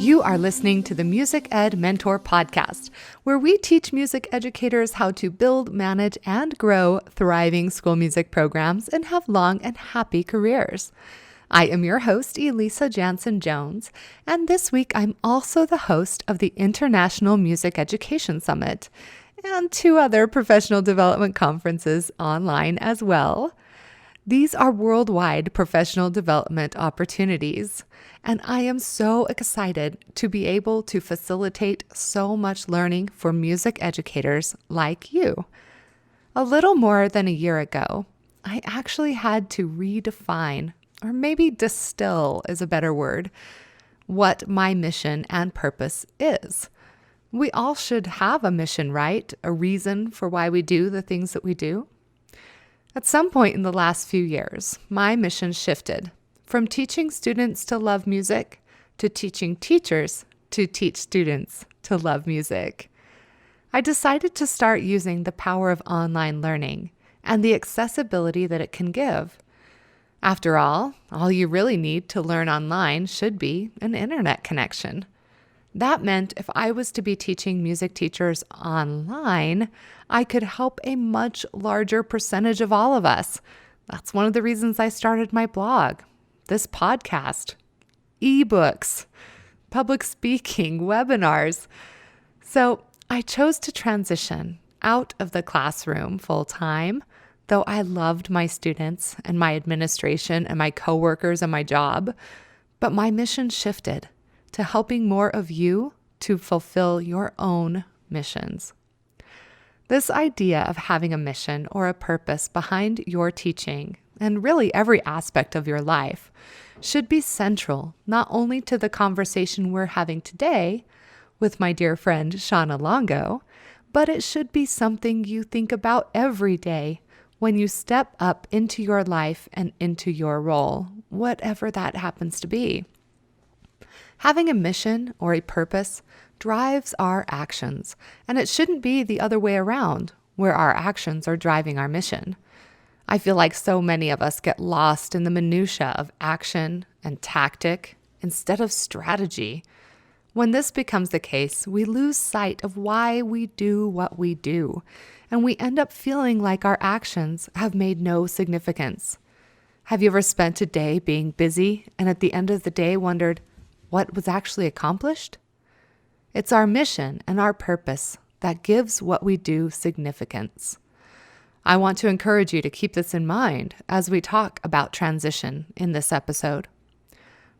You are listening to the Music Ed Mentor Podcast, where we teach music educators how to build, manage, and grow thriving school music programs and have long and happy careers. I am your host, Elisa Jansen-Jones, and this week I'm also the host of the International Music Education Summit and 2 other professional development conferences online as well. These are worldwide professional development opportunities, and I am so excited to be able to facilitate so much learning for music educators like you. A little more than a year ago, I actually had to redefine, or maybe distill is a better word, what my mission and purpose is. We all should have a mission, right? A reason for why we do the things that we do. At some point in the last few years, my mission shifted from teaching students to love music to teaching teachers to teach students to love music. I decided to start using the power of online learning and the accessibility that it can give. After all you really need to learn online should be an internet connection. That meant if I was to be teaching music teachers online, I could help a much larger percentage of all of us. That's one of the reasons I started my blog, this podcast, ebooks, public speaking, webinars. So I chose to transition out of the classroom full time, though I loved my students and my administration and my coworkers and my job. But my mission shifted to helping more of you to fulfill your own missions. This idea of having a mission or a purpose behind your teaching, and really every aspect of your life, should be central not only to the conversation we're having today with my dear friend Shawna Long, but it should be something you think about every day when you step up into your life and into your role, whatever that happens to be. Having a mission or a purpose drives our actions, and it shouldn't be the other way around, where our actions are driving our mission. I feel like so many of us get lost in the minutia of action and tactic instead of strategy. When this becomes the case, we lose sight of why we do what we do, and we end up feeling like our actions have made no significance. Have you ever spent a day being busy and at the end of the day wondered, what was actually accomplished? It's our mission and our purpose that gives what we do significance. I want to encourage you to keep this in mind as we talk about transition in this episode.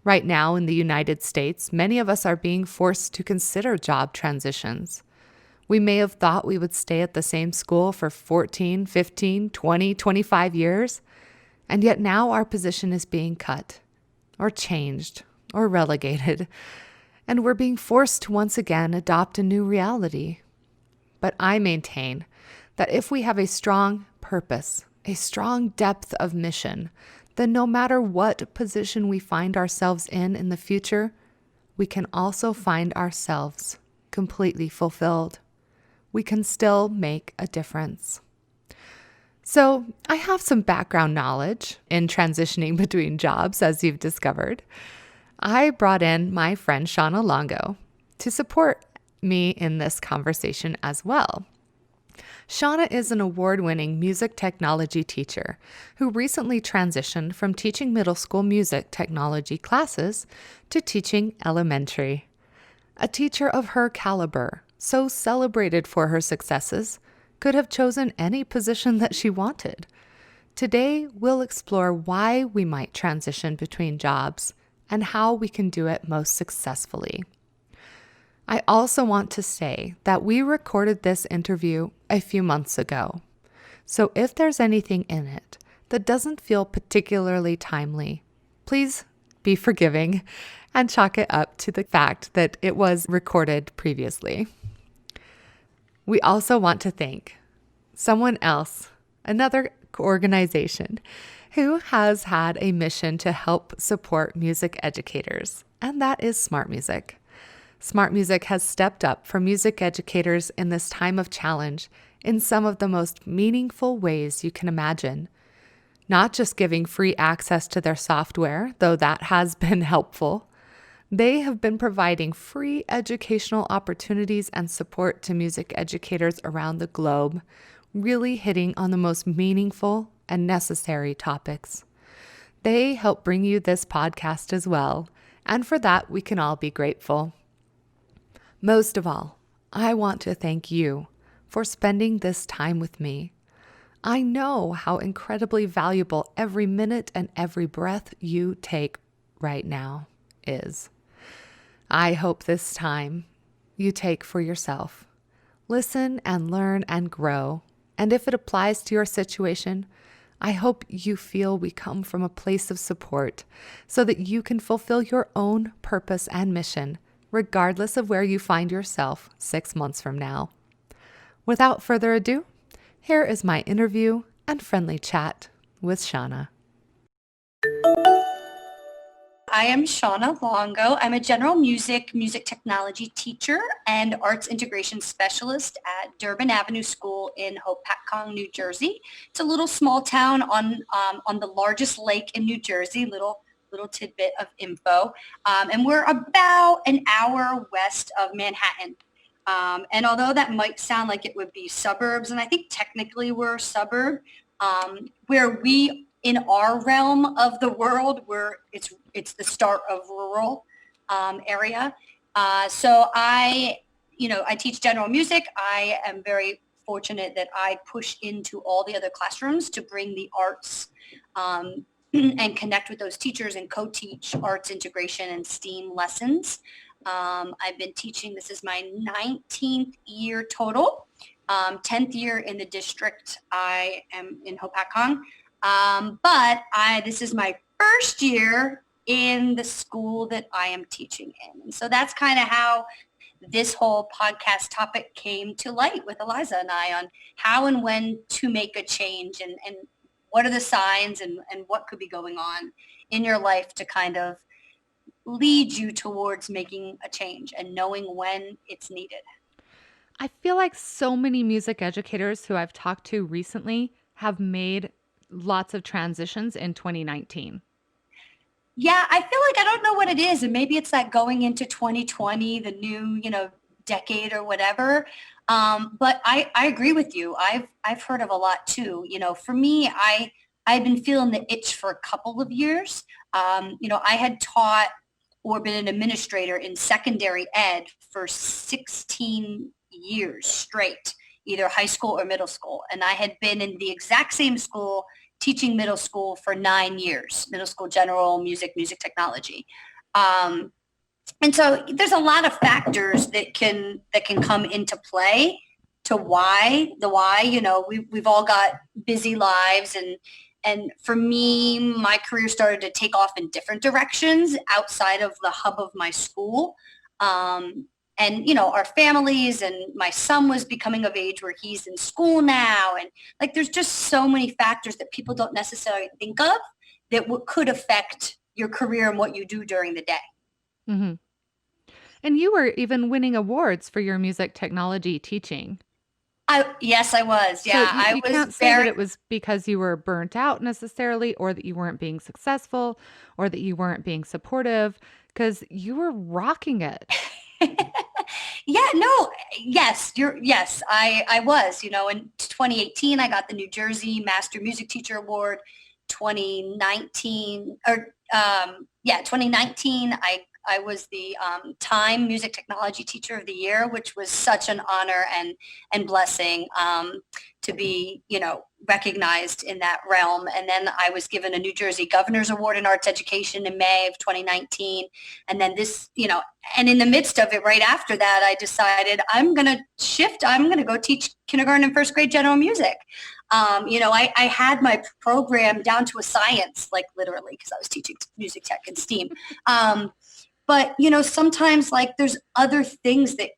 Right now in the United States, many of us are being forced to consider job transitions. We may have thought we would stay at the same school for 14, 15, 20, 25 years, and yet now our position is being cut or changed or relegated, and we're being forced to once again adopt a new reality. But I maintain that if we have a strong purpose, a strong depth of mission, then no matter what position we find ourselves in the future, we can also find ourselves completely fulfilled. We can still make a difference. So I have some background knowledge in transitioning between jobs, as you've discovered. I brought in my friend Shawna Long to support me in this conversation as well. Shanna is an award-winning music technology teacher who recently transitioned from teaching middle school music technology classes to teaching elementary. A teacher of her caliber, so celebrated for her successes, could have chosen any position that she wanted. Today, we'll explore why we might transition between jobs and how we can do it most successfully. I also want to say that we recorded this interview a few months ago, so if there's anything in it that doesn't feel particularly timely, please be forgiving and chalk it up to the fact that it was recorded previously. We also want to thank someone else, another organization, who has had a mission to help support music educators, and that is Smart Music. Smart Music has stepped up for music educators in this time of challenge in some of the most meaningful ways you can imagine. Not just giving free access to their software, though that has been helpful, They have been providing free educational opportunities and support to music educators around the globe, really hitting on the most meaningful and necessary topics. They help bring you this podcast as well, and for that, we can all be grateful. Most of all, I want to thank you for spending this time with me. I know how incredibly valuable every minute and every breath you take right now is. I hope this time you take for yourself. Listen and learn and grow. And if it applies to your situation, I hope you feel we come from a place of support so that you can fulfill your own purpose and mission, regardless of where you find yourself 6 months from now. Without further ado, here is my interview and friendly chat with Shanna. I am Shawna Long. I'm a general music technology teacher and arts integration specialist at Durbin Avenue School in Hopatcong, New Jersey. It's a little small town on the largest lake in New Jersey. Little tidbit of info, and we're about an hour west of Manhattan. And although that might sound like it would be suburbs, and I think technically we're a suburb, where we in our realm of the world, where it's the start of rural area. So I teach general music. I am very fortunate that I push into all the other classrooms to bring the arts and connect with those teachers and co-teach arts integration and STEAM lessons. I've been teaching, this is my 19th year total, 10th year in the district. I am in Hopatcong. But this is my first year in the school that I am teaching in. And so that's kind of how this whole podcast topic came to light with Eliza and I on how and when to make a change and what are the signs and what could be going on in your life to kind of lead you towards making a change and knowing when it's needed. I feel like so many music educators who I've talked to recently have made lots of transitions in 2019. Yeah, I feel like I don't know what it is. And maybe it's that going into 2020, the new, decade or whatever. But I agree with you. I've heard of a lot too. For me, I've been feeling the itch for a couple of years. I had taught or been an administrator in secondary ed for 16 years straight, either high school or middle school. And I had been in the exact same school teaching middle school for 9 years, middle school general music technology. And so there's a lot of factors that can come into play to why, we've all got busy lives. And for me, my career started to take off in different directions outside of the hub of my school. And, our families, and my son was becoming of age where he's in school now. And there's just so many factors that people don't necessarily think of that could affect your career and what you do during the day. Mm-hmm. And you were even winning awards for your music technology teaching. Yes, I was. Yeah, so you can't say that it was because you were burnt out necessarily, or that you weren't being successful, or that you weren't being supportive, because you were rocking it. Yeah, no, yes, I was, in 2018, I got the New Jersey Master Music Teacher Award. 2019, 2019, I was the Time Music Technology Teacher of the Year, which was such an honor and blessing to be, recognized in that realm. And then I was given a New Jersey Governor's Award in Arts Education in May of 2019. And then this, and in the midst of it, right after that, I decided I'm going to shift. I'm going to go teach kindergarten and first grade general music. I had my program down to a science, literally, because I was teaching music tech and STEAM. But, sometimes there's other things that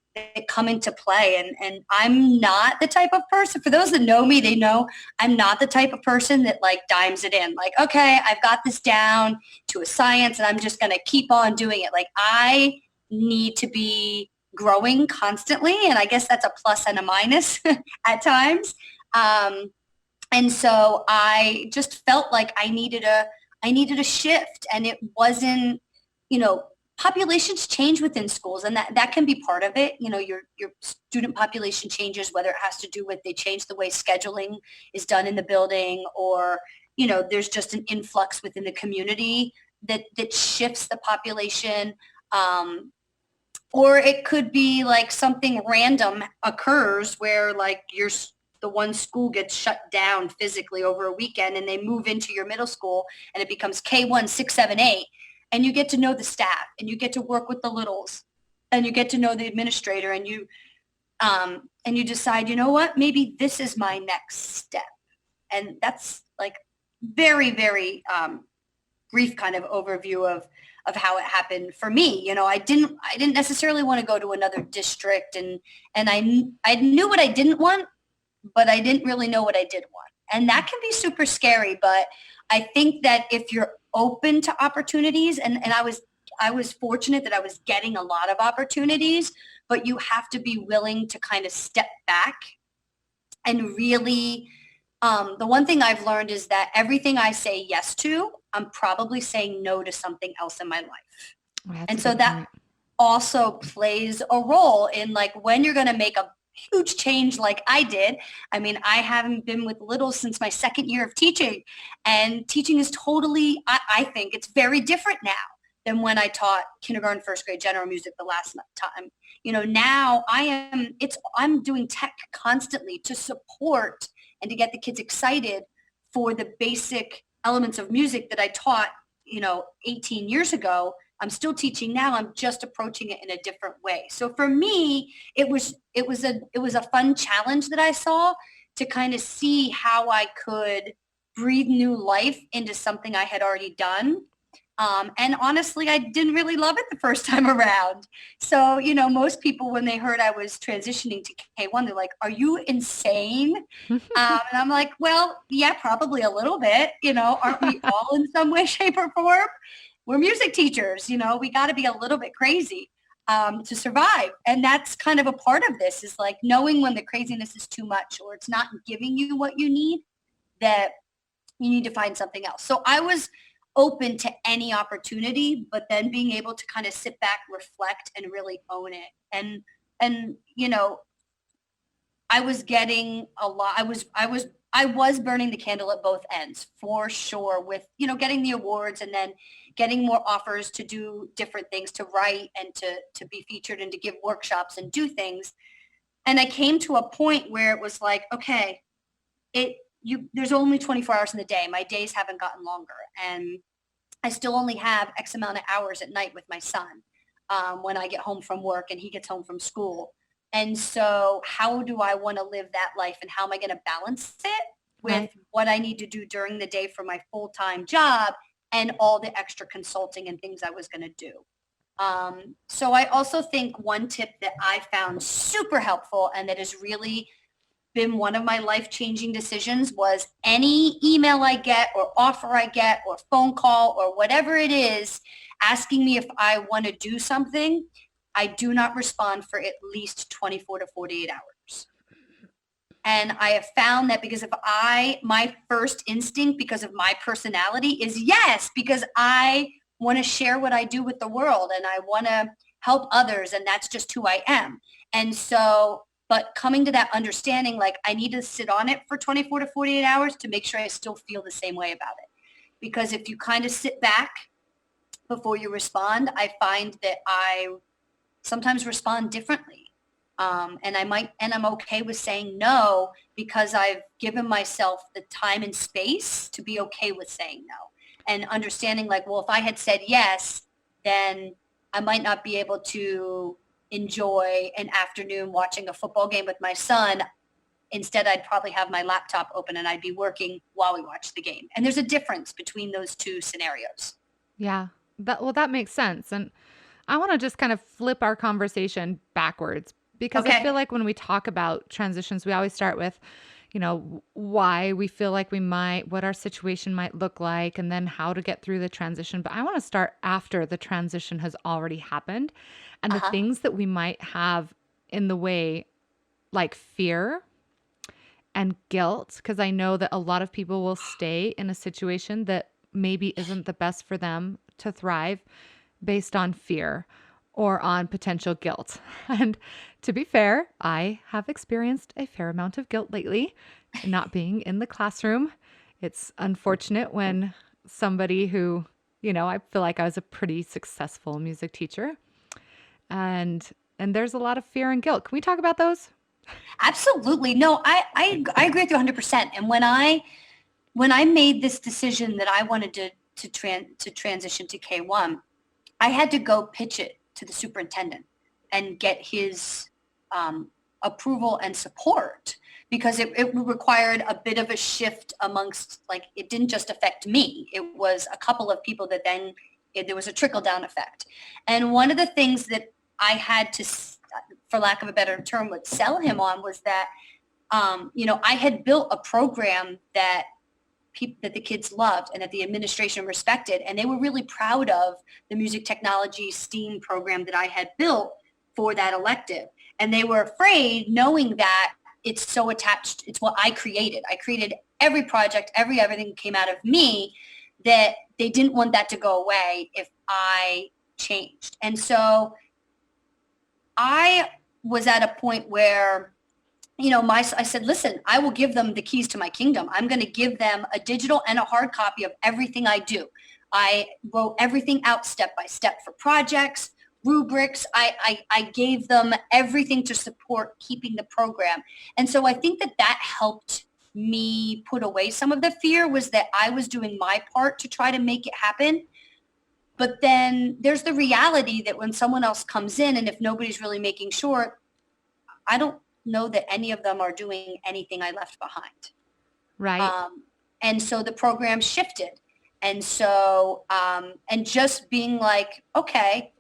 come into play, and I'm not the type of person, for those that know me, they know I'm not the type of person that dimes it in. Okay, I've got this down to a science and I'm just going to keep on doing it. I need to be growing constantly. And I guess that's a plus and a minus at times. And so I just felt like I needed a shift, and it wasn't, populations change within schools, and that can be part of it. Your student population changes, whether it has to do with they change the way scheduling is done in the building, or there's just an influx within the community that shifts the population. Or it could be like something random occurs where like the one school gets shut down physically over a weekend, and they move into your middle school, and it becomes K1, 6, 7, 8, and you get to know the staff, and you get to work with the littles, and you get to know the administrator, and you decide, you know what, maybe this is my next step. And that's like very, very brief kind of overview of how it happened for me. I didn't necessarily want to go to another district, and I knew what I didn't want, but I didn't really know what I did want. And that can be super scary. But I think that if you're open to opportunities, and I was fortunate that I was getting a lot of opportunities, but you have to be willing to kind of step back and really, the one thing I've learned is that everything I say yes to, I'm probably saying no to something else in my life. That's And a so good that point. also plays a role in like when you're going to make a huge change like I did. I mean, I haven't been with littles since my second year of teaching, and teaching is totally, I think it's very different now than when I taught kindergarten, first grade general music the last time. Now I'm doing tech constantly to support and to get the kids excited for the basic elements of music that I taught, 18 years ago. I'm still teaching now. I'm just approaching it in a different way. So for me, it was a fun challenge that I saw to kind of see how I could breathe new life into something I had already done. And honestly, I didn't really love it the first time around. So, most people, when they heard I was transitioning to K1, they're like, "Are you insane?" And I'm like, "Well, yeah, probably a little bit. Aren't we all in some way, shape, or form? We're music teachers. We got to be a little bit crazy to survive." And that's kind of a part of this, is like knowing when the craziness is too much or it's not giving you what you need, that you need to find something else. So I was open to any opportunity, but then being able to kind of sit back, reflect, and really own it. And I was getting a lot. I was burning the candle at both ends for sure, with getting the awards and then getting more offers to do different things, to write and to be featured and to give workshops and do things. And I came to a point where it was like, okay, there's only 24 hours in the day. My days haven't gotten longer, and I still only have X amount of hours at night with my son when I get home from work and he gets home from school. And so how do I want to live that life, and how am I going to balance it with Right. what I need to do during the day for my full-time job and all the extra consulting and things I was going to do. So I also think one tip that I found super helpful, and that has really been one of my life-changing decisions, was any email I get or offer I get or phone call or whatever it is asking me if I want to do something, I do not respond for at least 24 to 48 hours. And I have found that because my first instinct, because of my personality, is yes, because I want to share what I do with the world and I want to help others, and that's just who I am. And so, but coming to that understanding, like I need to sit on it for 24 to 48 hours to make sure I still feel the same way about it. Because if you kind of sit back before you respond, I find that I sometimes respond differently. And I'm okay with saying no, because I've given myself the time and space to be okay with saying no, and understanding like, well, if I had said yes, then I might not be able to enjoy an afternoon watching a football game with my son. Instead, I'd probably have my laptop open and I'd be working while we watch the game. And there's a difference between those two scenarios. Yeah. That makes sense. And I want to just kind of flip our conversation backwards, because I Okay. feel like when we talk about transitions, we always start with, why we feel like what our situation might look like, and then how to get through the transition. But I want to start after the transition has already happened, and the Uh-huh. things that we might have in the way, like fear and guilt, because I know that a lot of people will stay in a situation that maybe isn't the best for them to thrive, based on fear or on potential guilt. And to be fair, I have experienced a fair amount of guilt lately, not being in the classroom. It's unfortunate when somebody who, I feel like I was a pretty successful music teacher, and there's a lot of fear and guilt. Can we talk about those? Absolutely. No, I agree with you 100%. And when I made this decision that I wanted to transition to K1, I had to go pitch it to the superintendent and get his approval and support, because it required a bit of a shift amongst, like, it didn't just affect me. It was a couple of people that then there was a trickle down effect. And one of the things that I had to, for lack of a better term, would sell him on was that, I had built a program that that the kids loved and that the administration respected. And they were really proud of the music technology STEAM program that I had built for that elective. And they were afraid, knowing that it's so attached, it's what I created. I created every project, everything came out of me, that they didn't want that to go away if I changed. And so I was at a point where, I said, listen, I will give them the keys to my kingdom. I'm going to give them a digital and a hard copy of everything I do. I wrote everything out step by step for projects, rubrics. I gave them everything to support keeping the program. And so I think that helped me put away some of the fear, was that I was doing my part to try to make it happen. But then there's the reality that when someone else comes in, and if nobody's really making sure, I don't know that any of them are doing anything I left behind. Right. And so the program shifted. And so, and just being like, okay,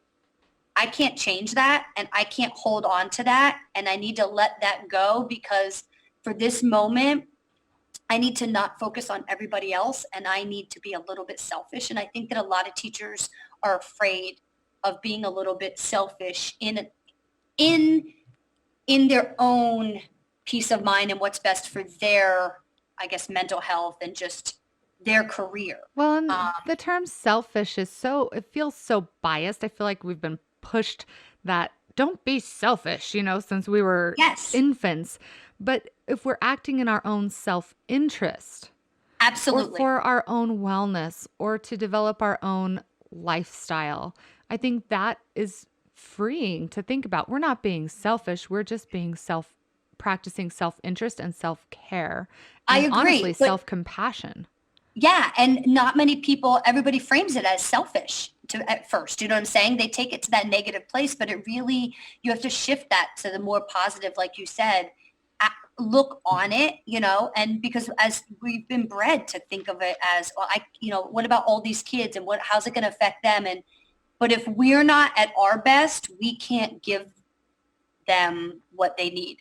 I can't change that, and I can't hold on to that, and I need to let that go, because for this moment, I need to not focus on everybody else, and I need to be a little bit selfish. And I think that a lot of teachers are afraid of being a little bit selfish in their own peace of mind and what's best for their, I guess, mental health and just their career. Well, and the term selfish it feels so biased. I feel like we've been pushed that don't be selfish, since we were Yes, infants. But if we're acting in our own self-interest, or absolutely. for our own wellness, or to develop our own lifestyle, I think that is freeing to think about. We're not being selfish. We're just being practicing self-interest and self-care, I and agree. honestly, But self-compassion. yeah, and not many people, everybody frames it as selfish at first. You know what I'm saying? They take it to that negative place, but it really, you have to shift that to the more positive, like you said, look on it, and because as we've been bred to think of it as, well, what about all these kids, and how's it going to affect them? But if we're not at our best, we can't give them what they need,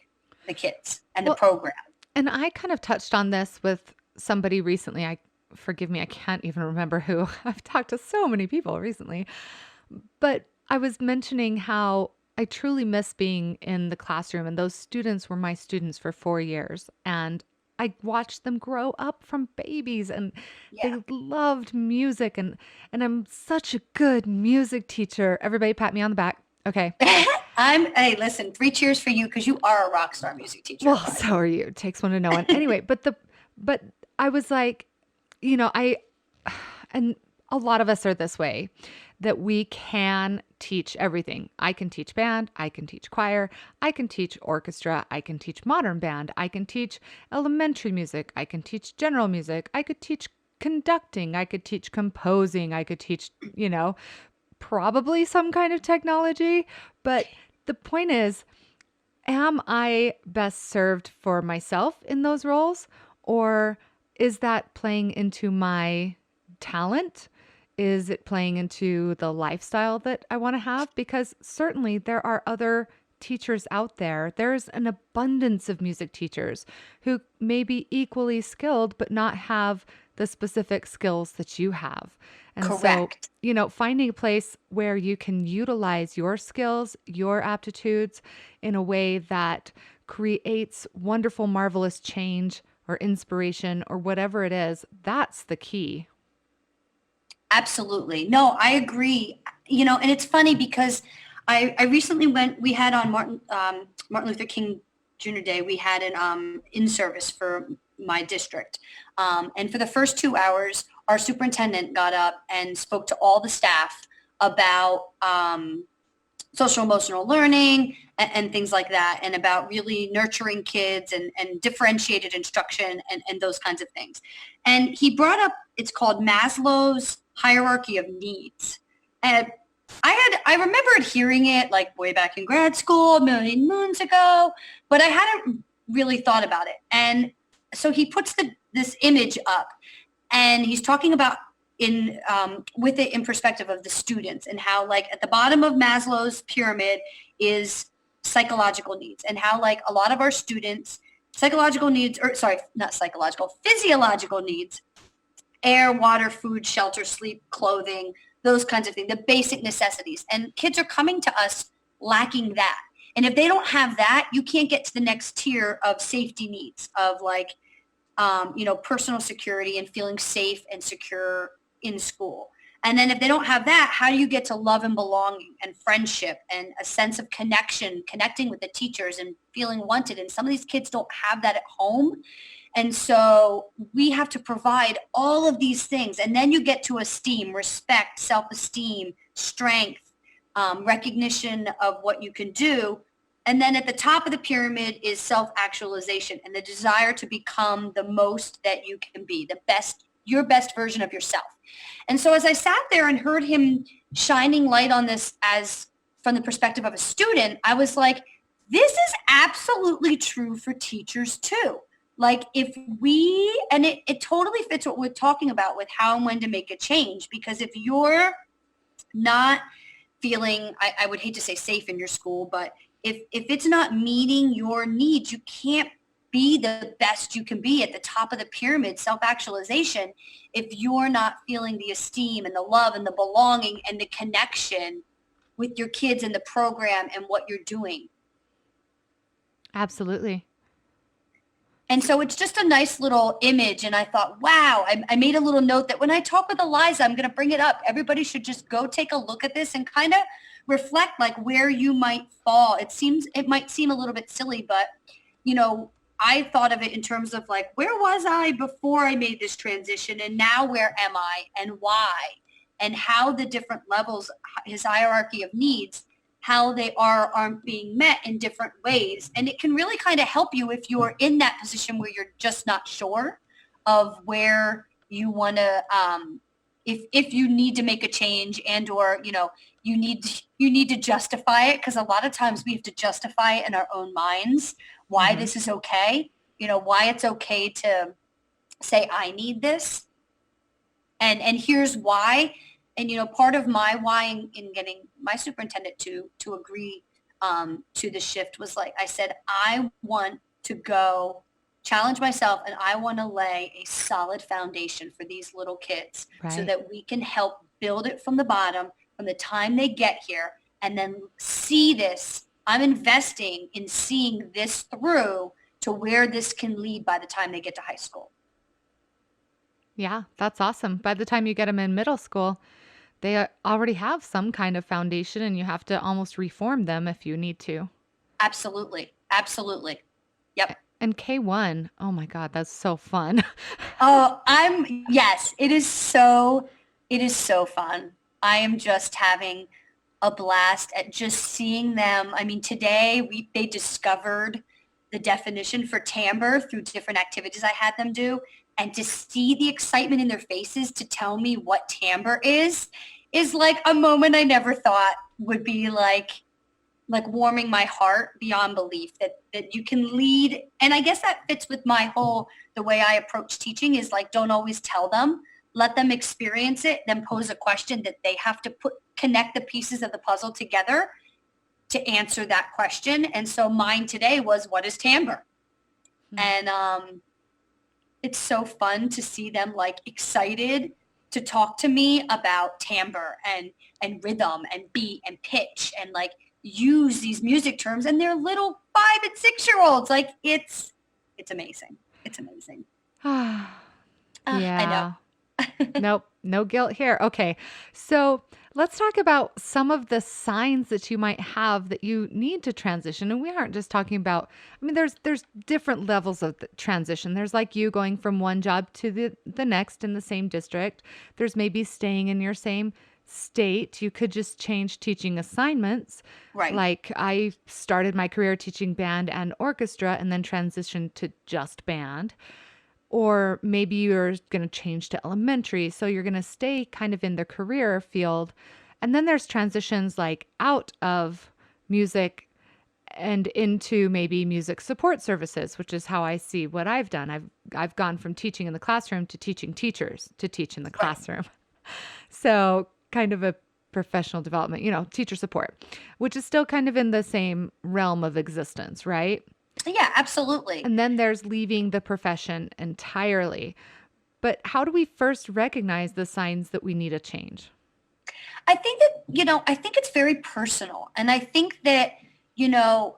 the kids and the Well, program. and I kind of touched on this with somebody recently. Forgive me, I can't even remember who. I've talked to so many people recently. But I was mentioning how I truly miss being in the classroom, and those students were my students for 4 years. And I watched them grow up from babies, and Yeah. they loved music, and I'm such a good music teacher. Everybody pat me on the back. Okay. Hey, listen, 3 cheers for you, because you are a rock star music teacher. Well, so are you. It takes one to know one. Anyway, but I was like, and a lot of us are this way, that we can teach everything. I can teach band, I can teach choir, I can teach orchestra, I can teach modern band, I can teach elementary music, I can teach general music, I could teach conducting, I could teach composing, I could teach, probably some kind of technology. But the point is, am I best served for myself in those roles? Or is that playing into my talent? Is it playing into the lifestyle that I want to have? Because certainly there are other teachers out there. There's an abundance of music teachers who may be equally skilled, but not have the specific skills that you have. And Correct. so, finding a place where you can utilize your skills, your aptitudes in a way that creates wonderful, marvelous change or inspiration or whatever it is, that's the key. Absolutely. No, I agree And it's funny because I recently we had on Martin Luther King Jr. Day, we had an in-service for my district. And for the first 2 hours, our superintendent got up and spoke to all the staff about social emotional learning and things like that, and about really nurturing kids and differentiated instruction and those kinds of things. And he brought up, it's called Maslow's Hierarchy of Needs. And I remembered hearing it like way back in grad school a million moons ago, but I hadn't really thought about it. And so he puts this image up, and he's talking about with it in perspective of the students, and how like at the bottom of Maslow's pyramid is psychological needs, and how like a lot of our students physiological needs, air, water, food, shelter, sleep, clothing, those kinds of things, the basic necessities. And kids are coming to us lacking that. And if they don't have that, you can't get to the next tier of safety needs of like, personal security and feeling safe and secure in school. And then if they don't have that, how do you get to love and belonging and friendship and a sense of connecting with the teachers and feeling wanted? And some of these kids don't have that at home. And so we have to provide all of these things. And then you get to esteem, respect, self-esteem, strength, recognition of what you can do. And then at the top of the pyramid is self-actualization and the desire to become the most that you can be, your best version of yourself. And so as I sat there and heard him shining light on this as from the perspective of a student, I was like, this is absolutely true for teachers too. Like if and it totally fits what we're talking about with how and when to make a change, because if you're not feeling, I would hate to say safe in your school, but if it's not meeting your needs, you can't be the best you can be at the top of the pyramid, self-actualization, if you're not feeling the esteem and the love and the belonging and the connection with your kids and the program and what you're doing. Absolutely. And so it's just a nice little image. And I thought, wow, I made a little note that when I talk with Eliza, I'm going to bring it up. Everybody should just go take a look at this and kind of reflect like where you might fall. It might seem a little bit silly, but I thought of it in terms of like, where was I before I made this transition? And now where am I and why? And how the different levels, his hierarchy of needs, how they aren't being met in different ways. And it can really kind of help you if you're in that position where you're just not sure of where you want to, if you need to make a change and or, you need to justify it, because a lot of times we have to justify it in our own minds why this is okay, why it's okay to say, I need this. And here's why. And, part of my why in getting my superintendent to agree to the shift was like, I said, I want to go challenge myself and I want to lay a solid foundation for these little kids so that we can help build it from the bottom, from the time they get here, and then see this. I'm investing in seeing this through to where this can lead by the time they get to high school. Yeah, that's awesome. By the time you get them in middle school, they already have some kind of foundation and you have to almost reform them if you need to. Absolutely. Absolutely. Yep. And K1, oh my God, that's so fun. Yes, it is so fun. I am just having a blast at just seeing them. I mean, today they discovered the definition for timbre through different activities I had them do. And to see the excitement in their faces to tell me what timbre is like a moment I never thought would be like warming my heart beyond belief that you can lead. And I guess that fits with the way I approach teaching is like, don't always tell them, let them experience it, then pose a question that they have to connect the pieces of the puzzle together to answer that question. And so mine today was, what is timbre? And it's so fun to see them like excited to talk to me about timbre and rhythm and beat and pitch and like use these music terms, and they're little 5 and 6-year-olds. Like it's amazing. It's amazing. Yeah. I know. Nope, no guilt here. Okay. So let's talk about some of the signs that you might have that you need to transition. And we aren't just talking about, I mean, there's different levels of the transition. There's like you going from one job to the next in the same district. There's maybe staying in your same state. You could just change teaching assignments. Right. Like I started my career teaching band and orchestra and then transitioned to just band. Or maybe you're going to change to elementary. So you're going to stay kind of in the career field. And then there's transitions like out of music and into maybe music support services, which is how I see what I've done. I've gone from teaching in the classroom to teaching teachers to teach in the Right. classroom. So kind of a professional development, teacher support, which is still kind of in the same realm of existence, right? Yeah, absolutely. And then there's leaving the profession entirely. But how do we first recognize the signs that we need a change? I think that, I think it's very personal. And I think that, you know,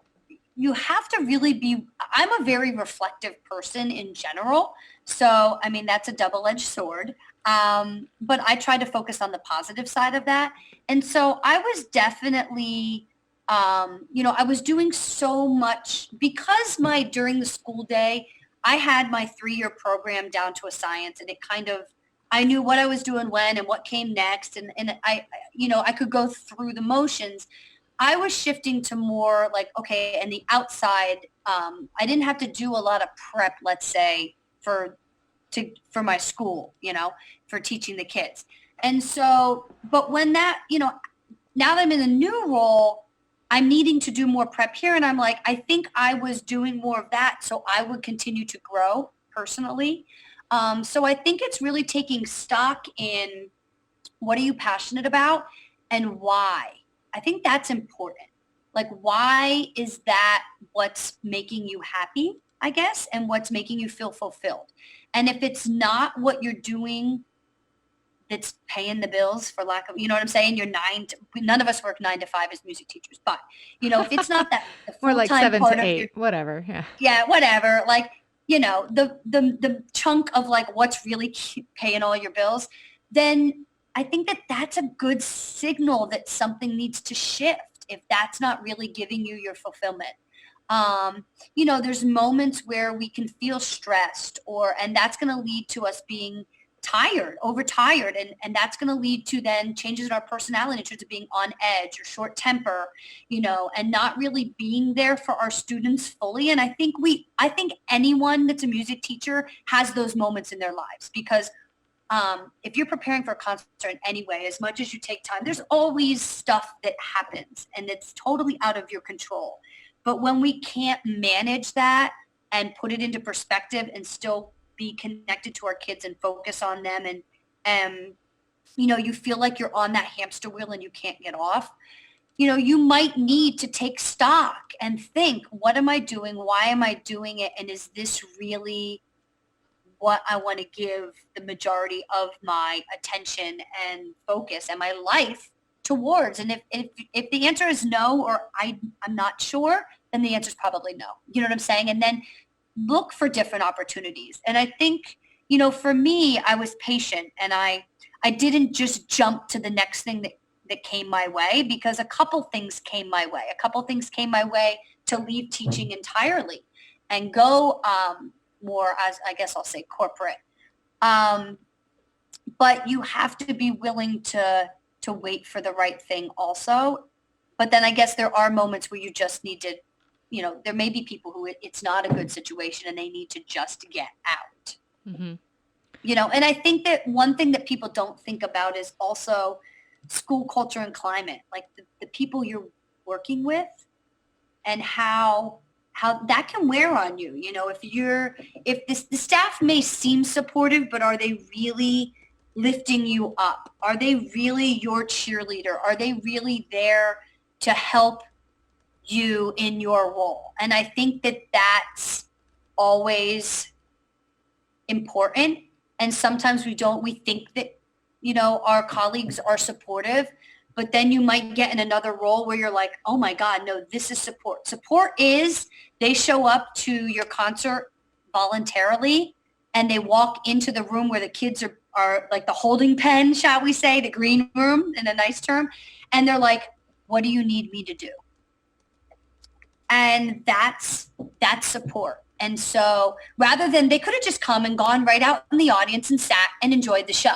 you have to really be, I'm a very reflective person in general. So, I mean, that's a double-edged sword. But I try to focus on the positive side of that. And so I was definitely, I was doing so much because during the school day, I had my 3-year program down to a science, and it kind of, I knew what I was doing when and what came next. And I could go through the motions. I was shifting to more like, okay, and the outside, I didn't have to do a lot of prep, let's say, for my school, for teaching the kids. And so, but when that, now that I'm in a new role, I'm needing to do more prep here. And I'm like, I think I was doing more of that so I would continue to grow personally. So I think it's really taking stock in what are you passionate about and why. I think that's important. Like, why is that what's making you happy, I guess, and what's making you feel fulfilled? And if it's not what you're doing that's paying the bills, for lack of, you know what I'm saying? None of us work 9 to 5 as music teachers, but if it's not that the More like full-time 7 part to of 8, your, whatever. Yeah. yeah, whatever, like, the chunk of like what's really paying all your bills, then I think that that's a good signal that something needs to shift if that's not really giving you your fulfillment. There's moments where we can feel stressed and that's going to lead to us being overtired, and that's going to lead to then changes in our personality in terms of being on edge or short temper, and not really being there for our students fully. And I think anyone that's a music teacher has those moments in their lives because if you're preparing for a concert in any way, as much as you take time, there's always stuff that happens and it's totally out of your control. But when we can't manage that and put it into perspective and still be connected to our kids and focus on them, and you feel like you're on that hamster wheel and you can't get off, you might need to take stock and think, what am I doing? Why am I doing it? And is this really what I want to give the majority of my attention and focus and my life towards? And if the answer is no, or I'm not sure, then the answer is probably no. You know what I'm saying? And then look for different opportunities. And I think, for me, I was patient, and I didn't just jump to the next thing that came my way, because a couple things came my way. A couple things came my way to leave teaching entirely and go more, as I guess I'll say, corporate. But you have to be willing to wait for the right thing also. But then I guess there are moments where you just need to, there may be people who it's not a good situation and they need to just get out. Mm-hmm. And I think that one thing that people don't think about is also school culture and climate, like the people you're working with and how that can wear on you. If the staff may seem supportive, but are they really lifting you up? Are they really your cheerleader? Are they really there to help you in your role? And I think that that's always important. And sometimes we think that, our colleagues are supportive, but then you might get in another role where you're like, oh my God, no, this is support. Support is they show up to your concert voluntarily and they walk into the room where the kids are like the holding pen, shall we say, the green room in a nice term. And they're like, what do you need me to do? And that's support. And so rather than, they could have just come and gone right out in the audience and sat and enjoyed the show.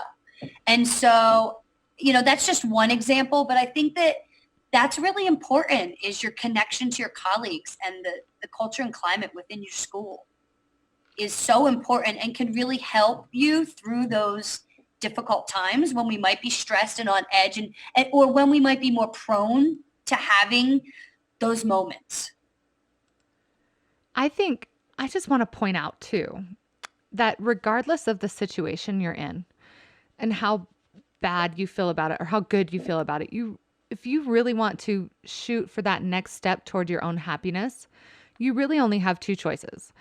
And so, that's just one example, but I think that that's really important, is your connection to your colleagues, and the culture and climate within your school is so important and can really help you through those difficult times when we might be stressed and on edge, and or when we might be more prone to having those moments. I think I just want to point out too that regardless of the situation you're in and how bad you feel about it or how good you feel about it, if you really want to shoot for that next step toward your own happiness, you really only have two choices.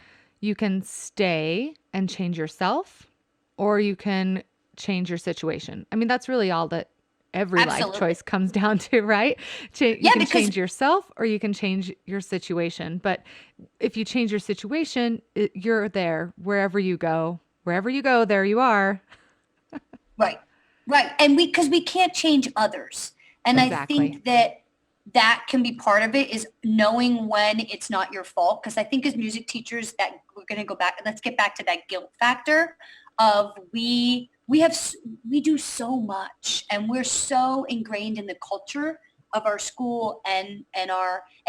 You can stay and change yourself, or you can change your situation. I mean, that's really all that every life choice comes down to, right? You can change yourself, or you can change your situation. But if you change your situation, you're there wherever you go. Wherever you go, there you are. Right. And because we can't change others. And exactly. I think that can be part of it, is knowing when it's not your fault. Because I think as music teachers, that we're going to go back, let's get back to that guilt factor of we do so much, and we're so ingrained in the culture of our school and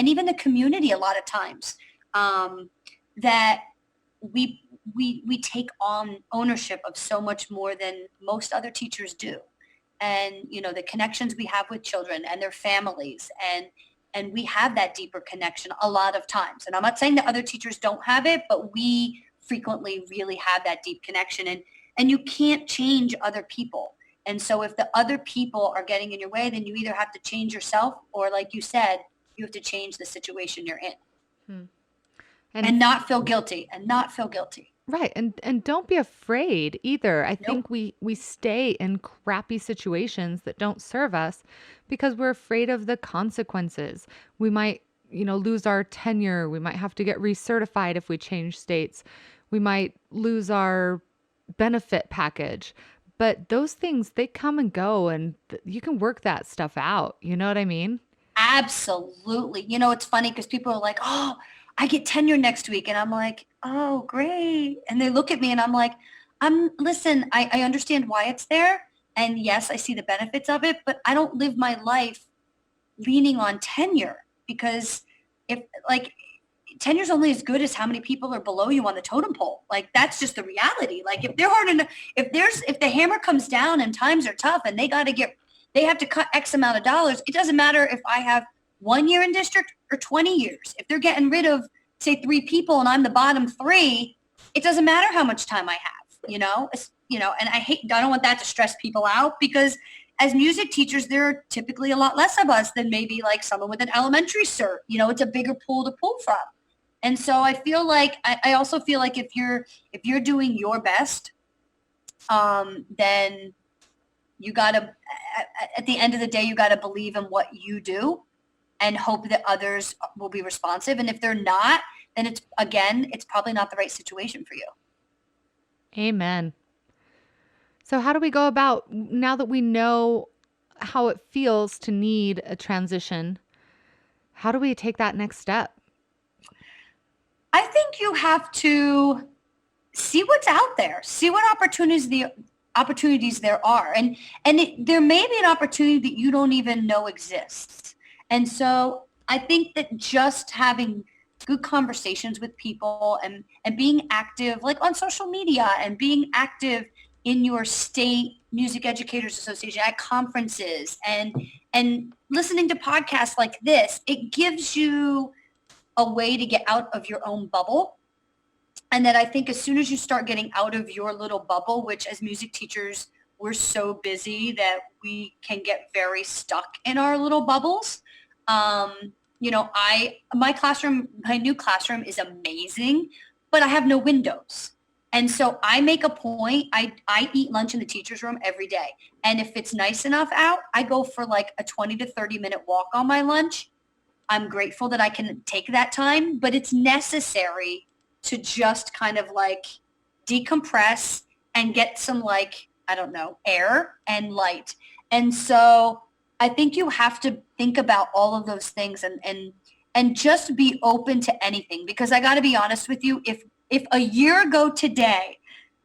even the community a lot of times, that we take on ownership of so much more than most other teachers do. And, the connections we have with children and their families, and we have that deeper connection a lot of times. And I'm not saying that other teachers don't have it, but we frequently really have that deep connection, and you can't change other people. And so if the other people are getting in your way, then you either have to change yourself, or like you said, you have to change the situation you're in. And not feel guilty. Right. And don't be afraid either. I think we stay in crappy situations that don't serve us because we're afraid of the consequences. We might, lose our tenure. We might have to get recertified if we change states. We might lose our benefit package. But those things, they come and go, and you can work that stuff out. You know what I mean? Absolutely. It's funny because people are like, oh, I get tenure next week. And I'm like, oh, great. And they look at me and I'm like, listen, I understand why it's there. And yes, I see the benefits of it, but I don't live my life leaning on tenure, because tenure's only as good as how many people are below you on the totem pole. Like, that's just the reality. Like, if they're hard enough, if the hammer comes down and times are tough and they have to cut X amount of dollars, it doesn't matter if I have 1 year in district or 20 years. If they're getting rid of, say, 3 people and I'm the bottom 3, it doesn't matter how much time I have, and I don't want that to stress people out, because as music teachers, there are typically a lot less of us than maybe like someone with an elementary cert. It's a bigger pool to pull from. And so I feel like, I also feel like if you're doing your best, then you gotta, at the end of the day, you gotta believe in what you do and hope that others will be responsive. And if they're not, then it's probably not the right situation for you. Amen. So how do we go about, now that we know how it feels to need a transition, how do we take that next step? I think you have to see what's out there, see what opportunities there are. And there may be an opportunity that you don't even know exists. And so I think that just having good conversations with people and being active, like on social media, and being active in your state music educators association at conferences, and listening to podcasts like this, it gives you a way to get out of your own bubble. And that I think as soon as you start getting out of your little bubble, which as music teachers, we're so busy that we can get very stuck in our little bubbles. My new classroom is amazing, but I have no windows. And so I make a point, I eat lunch in the teacher's room every day. And if it's nice enough out, I go for like a 20 to 30 minute walk on my lunch. I'm grateful that I can take that time, but it's necessary to just kind of like decompress and get some like, I don't know, air and light. And so I think you have to think about all of those things and just be open to anything, because I got to be honest with you. If a year ago today,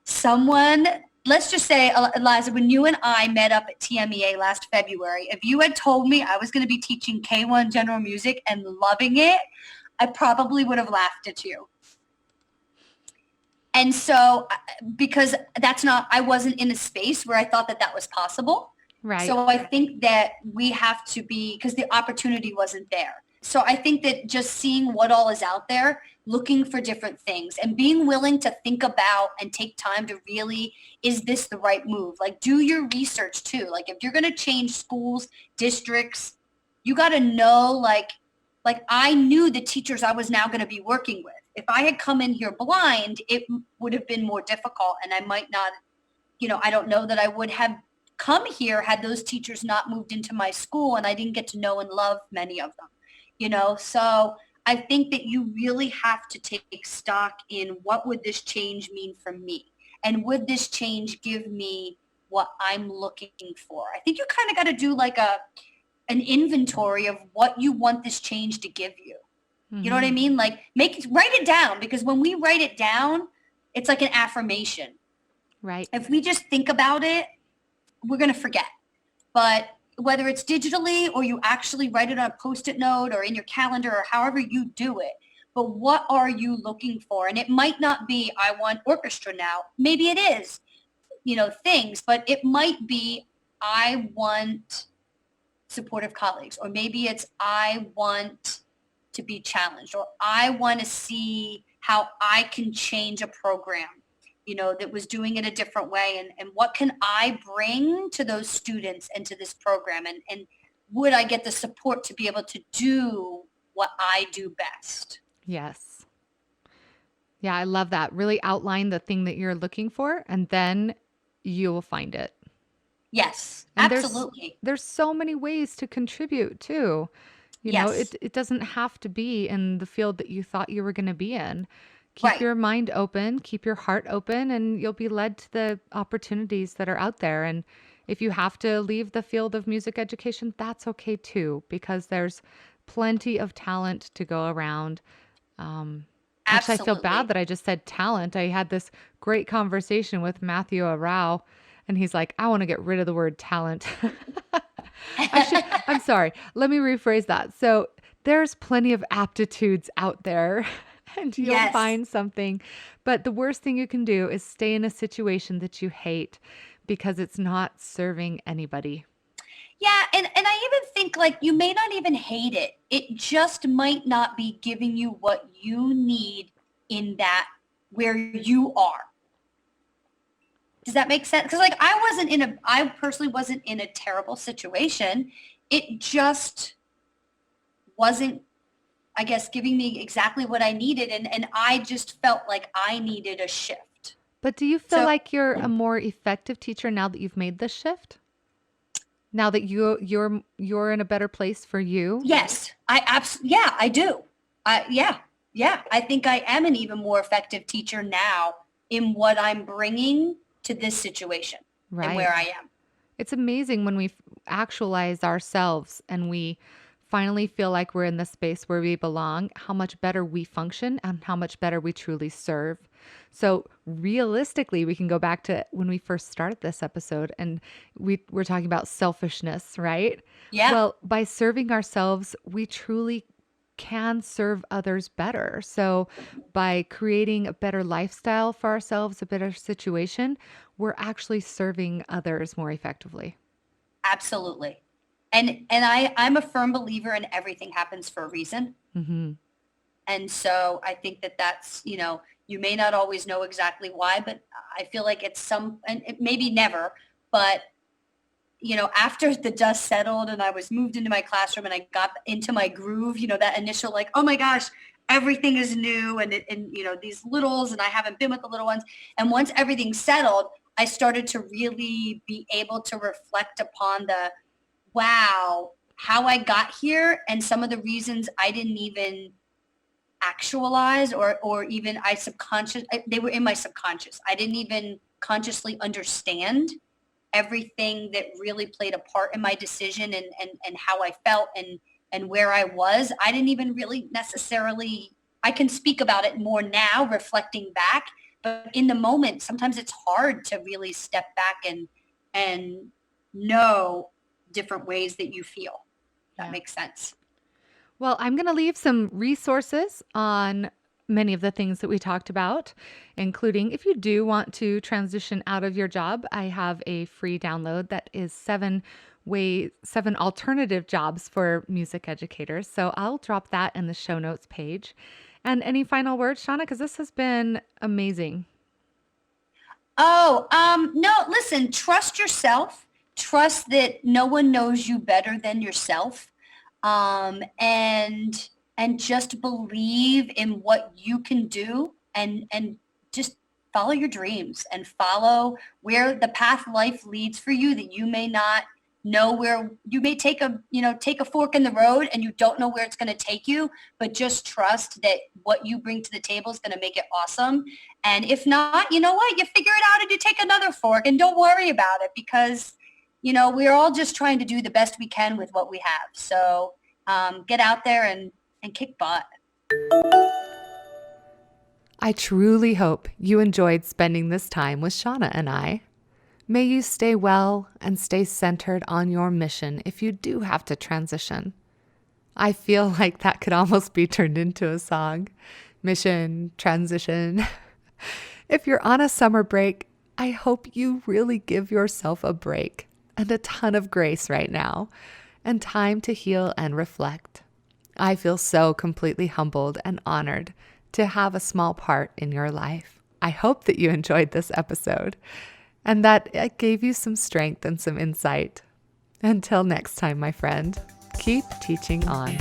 someone, let's just say, Eliza, when you and I met up at TMEA last February, if you had told me I was going to be teaching K1 general music and loving it, I probably would have laughed at you. And so, because I wasn't in a space where I thought that was possible. Right. So I think that we have to be, because the opportunity wasn't there. So I think that just seeing what all is out there, looking for different things and being willing to think about and take time to really, is this the right move? Like, do your research too. Like, if you're going to change schools, districts, you got to know, like I knew the teachers I was now going to be working with. If I had come in here blind, it would have been more difficult, and I might not, I don't know that I would have come here had those teachers not moved into my school and I didn't get to know and love many of them, So I think that you really have to take stock in, what would this change mean for me? And would this change give me what I'm looking for? I think you kind of got to do like an inventory of what you want this change to give you. You know what I mean? Like, write it down, because when we write it down, it's like an affirmation. Right. If we just think about it, we're going to forget. But whether it's digitally or you actually write it on a Post-it note or in your calendar or however you do it, but what are you looking for? And it might not be, I want orchestra now. Maybe it is, things, but it might be, I want supportive colleagues, or maybe it's, I want to be challenged, or I want to see how I can change a program, that was doing it a different way. And what can I bring to those students and to this program? And would I get the support to be able to do what I do best? Yes. Yeah, I love that. Really outline the thing that you're looking for, and then you will find it. Yes, And absolutely. There's so many ways to contribute too. Yes. It doesn't have to be in the field that you thought you were going to be in. Keep Right. your mind open, keep your heart open, and you'll be led to the opportunities that are out there. And if you have to leave the field of music education, that's okay too, because there's plenty of talent to go around. Actually, I feel bad Absolutely. that I just said talent. I had this great conversation with Matthew Arau, and he's like, I want to get rid of the word talent. I'm sorry. Let me rephrase that. So there's plenty of aptitudes out there and you'll Yes. find something. But the worst thing you can do is stay in a situation that you hate because it's not serving anybody. Yeah, and I even think, like, you may not even hate it. It just might not be giving you what you need in that, where you are. Does that make sense? Because, like, I personally wasn't in a terrible situation. It just wasn't, I guess, giving me exactly what I needed. And I just felt like I needed a shift. But do you feel like you're a more effective teacher now that you've made this shift? Now that you're in a better place for you? Yes, yeah, I do. Yeah. I think I am an even more effective teacher now in what I'm bringing to this situation and where I am. It's amazing when we actualize ourselves and we finally feel like we're in the space where we belong, how much better we function and how much better we truly serve. So realistically, we can go back to when we first started this episode and we're talking about selfishness, right? Yeah. Well, by serving ourselves, we truly can serve others better. So by creating a better lifestyle for ourselves, a better situation, we're actually serving others more effectively. Absolutely. And I'm a firm believer in everything happens for a reason. Mm-hmm. And so I think that's, you may not always know exactly why, but I feel like it's and it maybe never, but after the dust settled and I was moved into my classroom and I got into my groove, that initial, like, oh my gosh, everything is new and these littles, and I haven't been with the little ones. And once everything settled, I started to really be able to reflect upon wow, how I got here and some of the reasons I didn't even actualize or even they were in my subconscious. I didn't even consciously understand everything that really played a part in my decision and how I felt and where I was. I didn't even really necessarily, I can speak about it more now reflecting back, but in the moment, sometimes it's hard to really step back and know different ways that you feel. That makes sense. Well, I'm going to leave some resources on many of the things that we talked about, including if you do want to transition out of your job, I have a free download that is 7 alternative jobs for music educators. So I'll drop that in the show notes page. And any final words, Shauna, because this has been amazing. Oh, no, listen, trust yourself. Trust that no one knows you better than yourself. And just believe in what you can do and just follow your dreams and follow where the path life leads for you that you may not know where you may take a fork in the road and you don't know where it's going to take you, but just trust that what you bring to the table is going to make it awesome. And if not, you know what, you figure it out and you take another fork and don't worry about it because, we're all just trying to do the best we can with what we have. So get out there and kick butt. I truly hope you enjoyed spending this time with Shauna and I. May you stay well and stay centered on your mission if you do have to transition. I feel like that could almost be turned into a song. Mission, transition. If you're on a summer break, I hope you really give yourself a break and a ton of grace right now and time to heal and reflect. I feel so completely humbled and honored to have a small part in your life. I hope that you enjoyed this episode and that it gave you some strength and some insight. Until next time, my friend, keep teaching on.